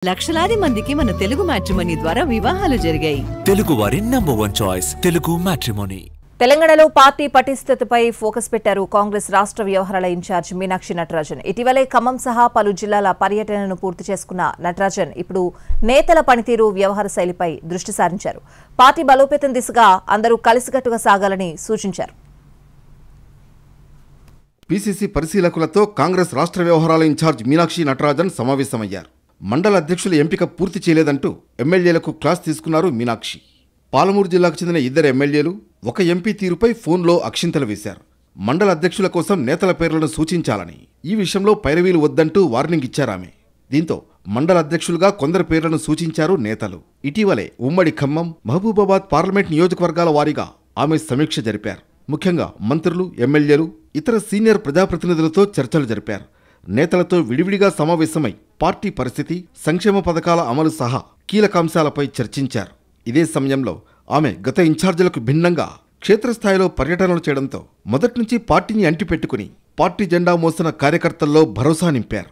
లక్షలాది మందికి మన తెలుగు మ్యాట్రిమోనీ ద్వారా వివాహాలు జరిగాయి. తెలుగు వారి #1 చాయిస్ తెలుగు మ్యాట్రిమోనీ. తెలంగాణలో పార్టీ పటిష్టతపై ఫోకస్ పెట్టారు కాంగ్రెస్ రాష్ట్ర వ్యవహారాల ఇన్ఛార్జ్ మీనాక్షి నటరాజన్. ఇటీవలే ఖమ్మం సహా పలు జిల్లాల పర్యటనను పూర్తి చేసుకున్న నటరాజన్ ఇప్పుడు నేతల పనితీరు, వ్యవహార శైలిపై దృష్టి సారించారు. పార్టీ బలోపేతం దిశగా అందరూ కలిసికట్టుగా సాగాలని సూచించారు. పీసీసీ పరిశీలకులతో కాంగ్రెస్ రాష్ట్ర వ్యవహారాల ఇన్ఛార్జ్ మీనాక్షి నటరాజన్ సమావేశమయ్యారు. మండల అధ్యక్షుల ఎంపిక పూర్తి చేయలేదంటూ ఎమ్మెల్యేలకు క్లాస్ తీసుకున్నారు మీనాక్షి. పాలమూరు జిల్లాకు చెందిన 2 ఎమ్మెల్యేలు, 1 ఎంపీ తీరుపై ఫోన్లో అక్షింతలు వేశారు. మండల అధ్యక్షుల కోసం నేతల పేర్లను సూచించాలని, ఈ విషయంలో పైరవీలు వద్దంటూ వార్నింగ్ ఇచ్చారామె. దీంతో మండల అధ్యక్షులుగా కొందరు పేర్లను సూచించారు నేతలు. ఇటీవలే ఉమ్మడి ఖమ్మం, మహబూబాబాద్ పార్లమెంట్ నియోజకవర్గాల వారీగా ఆమె సమీక్ష జరిపారు. ముఖ్యంగా మంత్రులు, ఎమ్మెల్యేలు, ఇతర సీనియర్ ప్రజాప్రతినిధులతో చర్చలు జరిపారు. నేతలతో విడివిడిగా సమావేశమై పార్టీ పరిస్థితి, సంక్షేమ పథకాల అమలు సహా కీలకాంశాలపై చర్చించారు. ఇదే సమయంలో ఆమె గత ఇన్ఛార్జీలకు భిన్నంగా క్షేత్రస్థాయిలో పర్యటనలు చేయడంతో మొదట్నుంచి పార్టీని అంటిపెట్టుకుని పార్టీ జెండా మోసిన కార్యకర్తల్లో భరోసా నింపారు.